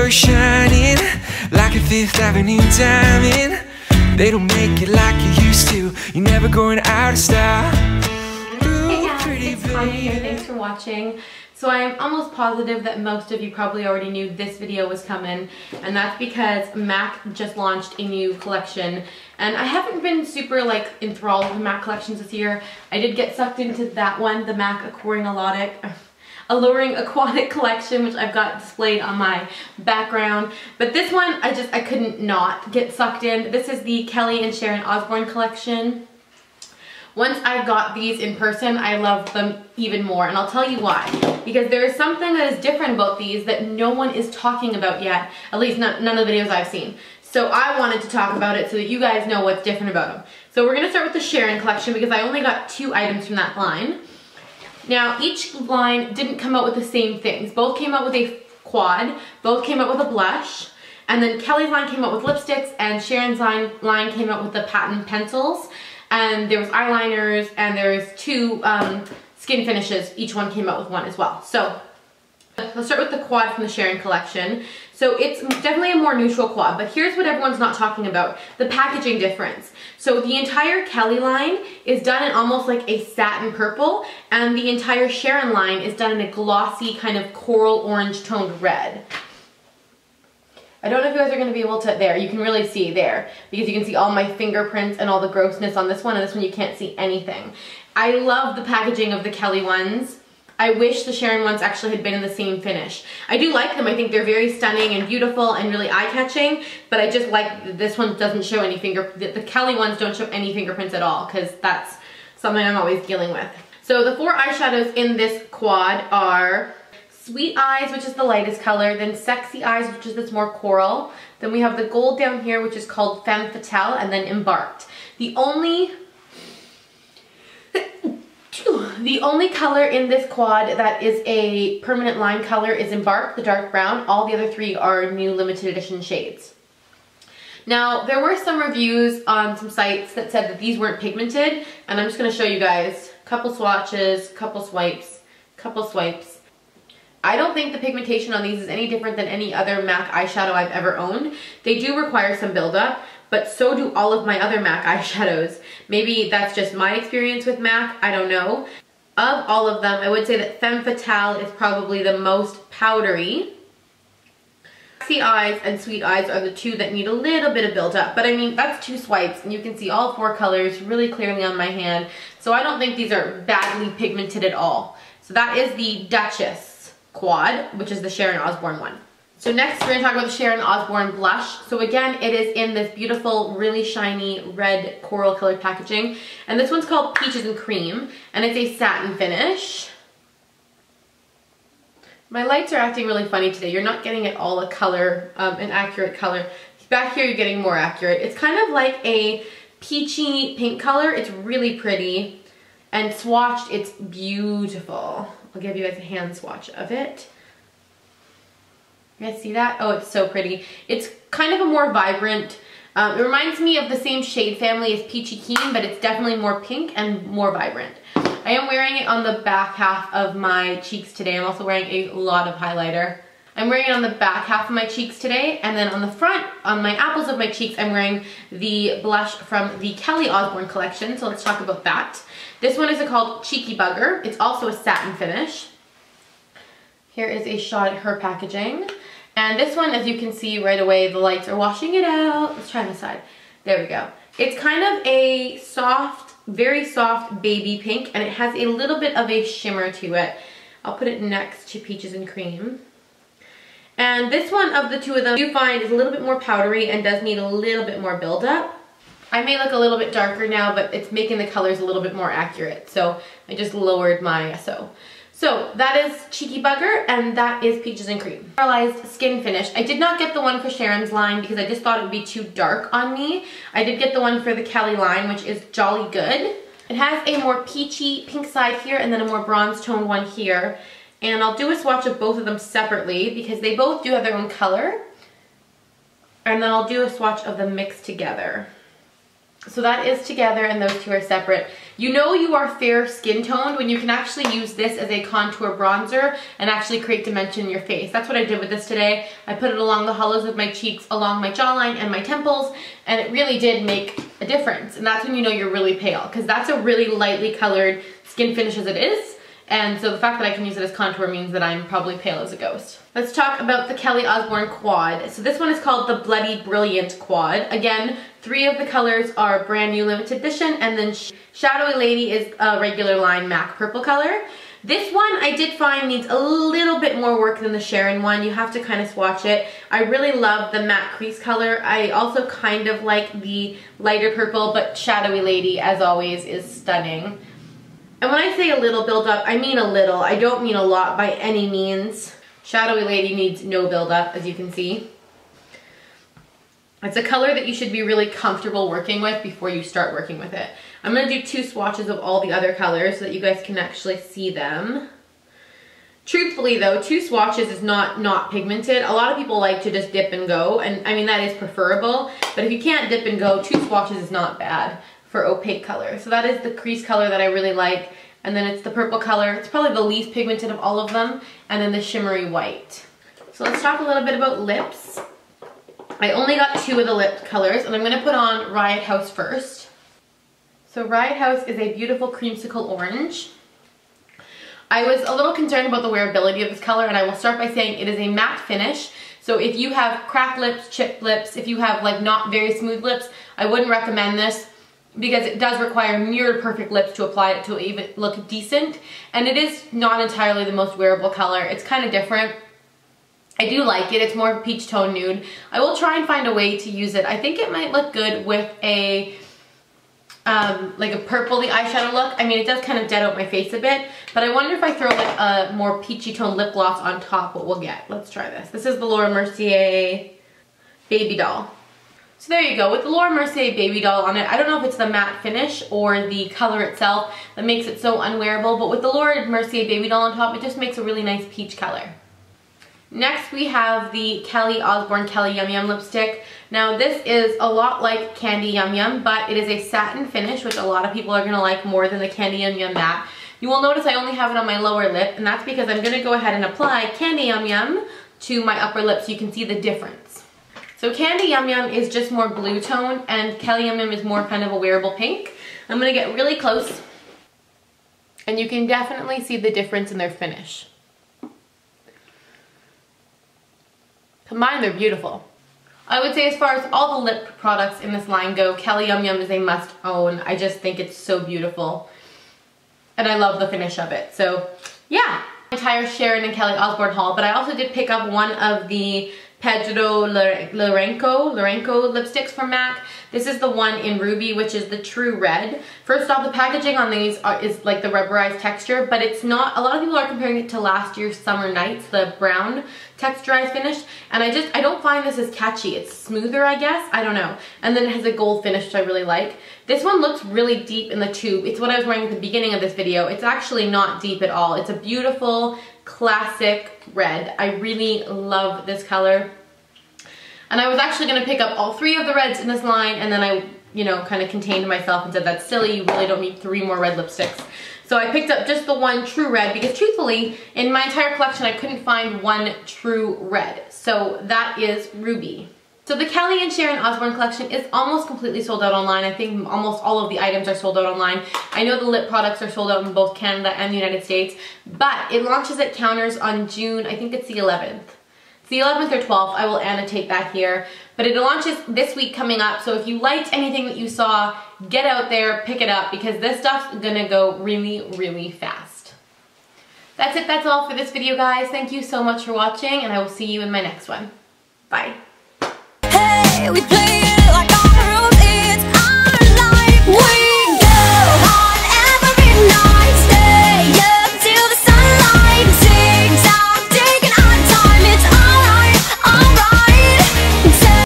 you're shining like a Fifth Avenue diamond. They don't make it like you used to. You're never going out of style. Hey guys, it's Tanya here. Thanks for watching. So I'm almost positive that most of you probably already knew this video was coming, and that's because MAC just launched a new collection, and I haven't been super like enthralled with MAC collections this year. I did get sucked into that one, the MAC Alluring Aquatic collection, which I've got displayed on my background. But this one, I couldn't not get sucked in. This is the Kelly and Sharon Osbourne collection. Once I got these in person, I loved them even more, and I'll tell you why. Because there is something that is different about these that no one is talking about yet, at least none of the videos I've seen. So I wanted to talk about it so that you guys know what's different about them. So we're gonna start with the Sharon collection because I only got 2 items from that line. Now, each line didn't come out with the same things. Both came out with a quad, both came out with a blush, and then Kelly's line came out with lipsticks, and Sharon's line came out with the patent pencils, and there was eyeliners, and there's 2 skin finishes. Each one came out with 1 as well. So let's start with the quad from the Sharon collection. So it's definitely a more neutral quad, but here's what everyone's not talking about, the packaging difference. So the entire Kelly line is done in almost like a satin purple, and the entire Sharon line is done in a glossy kind of coral orange toned red. I don't know if you guys are going to be able to, there, you can really see there, because you can see all my fingerprints and all the grossness on this one, and this one you can't see anything. I love the packaging of the Kelly ones. I wish the Sharon ones actually had been in the same finish. I do like them. I think they're very stunning and beautiful and really eye-catching, but I just like that this one doesn't show any the Kelly ones don't show any fingerprints at all, because that's something I'm always dealing with. So the 4 eyeshadows in this quad are Sweet Eyes, which is the lightest color, then Sexy Eyes, which is this more coral, then we have the gold down here, which is called Femme Fatale, and then Embarked. The only color in this quad that is a permanent line color is Embark, the dark brown. All the other 3 are new limited edition shades. Now, there were some reviews on some sites that said that these weren't pigmented, and I'm just going to show you guys. Couple swatches, couple swipes. I don't think the pigmentation on these is any different than any other MAC eyeshadow I've ever owned. They do require some buildup, but so do all of my other MAC eyeshadows. Maybe that's just my experience with MAC, I don't know. Of all of them, I would say that Femme Fatale is probably the most powdery. Sexy Eyes and Sweet Eyes are the 2 that need a little bit of build-up, but I mean, that's 2 swipes, and you can see all 4 colors really clearly on my hand, so I don't think these are badly pigmented at all. So that is the Duchess quad, which is the Sharon Osbourne one. So next we're going to talk about the Sharon Osbourne blush. So again, it is in this beautiful, really shiny red coral colored packaging. And this one's called Peaches and Cream, and it's a satin finish. My lights are acting really funny today. You're not getting it all a color, an accurate color. Back here you're getting more accurate. It's kind of like a peachy pink color. It's really pretty. And swatched, it's beautiful. I'll give you guys a hand swatch of it. You guys see that? Oh, it's so pretty. It's kind of a more vibrant, it reminds me of the same shade family as Peachy Keen, but it's definitely more pink and more vibrant. I am wearing it on the back half of my cheeks today. I'm also wearing a lot of highlighter. I'm wearing it on the back half of my cheeks today, and then on the front, on my apples of my cheeks, I'm wearing the blush from the Kelly Osbourne collection, so let's talk about that. This one is called Cheeky Bugger. It's also a satin finish. Here is a shot at her packaging. And this one, as you can see right away, the lights are washing it out. Let's try on the side. There we go. It's kind of a soft, very soft baby pink, and it has a little bit of a shimmer to it. I'll put it next to Peaches and Cream. And this one of the 2 of them, you find is a little bit more powdery and does need a little bit more buildup. I may look a little bit darker now, but it's making the colors a little bit more accurate. So I just lowered my ISO. So that is Cheeky Bugger, and that is Peaches and Cream. Mineralized skin finish. I did not get the one for Sharon's line because I just thought it would be too dark on me. I did get the one for the Kelly line, which is Jolly Good. It has a more peachy pink side here and then a more bronze tone one here. And I'll do a swatch of both of them separately because they both do have their own color. And then I'll do a swatch of them mixed together. So that is together and those 2 are separate. You know you are fair skin toned when you can actually use this as a contour bronzer and actually create dimension in your face. That's what I did with this today. I put it along the hollows of my cheeks, along my jawline and my temples, and it really did make a difference. And that's when you know you're really pale, because that's a really lightly colored skin finish as it is. And so the fact that I can use it as contour means that I'm probably pale as a ghost. Let's talk about the Kelly Osbourne Quad. So this one is called the Bloody Brilliant Quad. Again, 3 of the colors are brand new limited edition, and then Shadowy Lady is a regular line MAC purple color. This one I did find needs a little bit more work than the Sharon one. You have to kind of swatch it. I really love the matte crease color. I also kind of like the lighter purple, but Shadowy Lady, as always, is stunning. And when I say a little buildup, I mean a little. I don't mean a lot by any means. Shadowy Lady needs no buildup, as you can see. It's a color that you should be really comfortable working with before you start working with it. I'm going to do 2 swatches of all the other colors so that you guys can actually see them. Truthfully though, 2 swatches is not pigmented. A lot of people like to just dip and go, and I mean that is preferable, but if you can't dip and go, 2 swatches is not bad for opaque color. So that is the crease color that I really like, and then it's the purple color. It's probably the least pigmented of all of them, and then the shimmery white. So let's talk a little bit about lips. I only got 2 of the lip colors, and I'm going to put on Riot House first. So Riot House is a beautiful creamsicle orange. I was a little concerned about the wearability of this color, and I will start by saying it is a matte finish. So if you have cracked lips, chipped lips, if you have like not very smooth lips, I wouldn't recommend this, because it does require near perfect lips to apply it to even look decent. And it is not entirely the most wearable color. It's kind of different. I do like it. It's more peach tone nude. I will try and find a way to use it. I think it might look good with a like a purpley eyeshadow look. I mean, it does kind of dead out my face a bit, but I wonder if I throw like a more peachy tone lip gloss on top, what we'll get. Let's try this. This is the Laura Mercier Baby Doll. So there you go, with the Laura Mercier Baby Doll on it. I don't know if it's the matte finish or the color itself that makes it so unwearable, but with the Laura Mercier Baby Doll on top, it just makes a really nice peach color. Next we have the Kelly Osbourne Kelly Yum Yum lipstick. Now this is a lot like Candy Yum Yum, but it is a satin finish, which a lot of people are going to like more than the Candy Yum Yum matte. You will notice I only have it on my lower lip, and that's because I'm going to go ahead and apply Candy Yum Yum to my upper lip so you can see the difference. So Candy Yum Yum is just more blue tone, and Kelly Yum Yum is more kind of a wearable pink. I'm going to get really close, and you can definitely see the difference in their finish. Combined, they're beautiful. I would say as far as all the lip products in this line go, Kelly Yum Yum is a must own. I just think it's so beautiful. And I love the finish of it. So yeah, entire Sharon and Kelly Osbourne haul, but I also did pick up one of the Pedro Lorenco lipsticks from MAC. This is the one in Ruby, which is the true red. First off, the packaging on these is like the rubberized texture, but it's not. A lot of people are comparing it to last year's Summer Nights, the brown texturized finish, and I don't find this as catchy. It's smoother, I guess. I don't know. And then it has a gold finish, which I really like. This one looks really deep in the tube. It's what I was wearing at the beginning of this video. It's actually not deep at all. It's a beautiful, classic red. I really love this color. And I was actually going to pick up all 3 of the reds in this line, and then I, you know, kind of contained myself and said, that's silly, you really don't need 3 more red lipsticks. So I picked up just the one true red, because truthfully, in my entire collection, I couldn't find one true red. So that is Ruby. So the Kelly and Sharon Osbourne collection is almost completely sold out online. I think almost all of the items are sold out online. I know the lip products are sold out in both Canada and the United States, but it launches at counters on June, I think it's the 11th. It's the 11th or 12th, I will annotate that here. But it launches this week coming up, so if you liked anything that you saw, get out there, pick it up, because this stuff's gonna go really, really fast. That's it, that's all for this video, guys. Thank you so much for watching, and I will see you in my next one. Bye. Hey, we play it like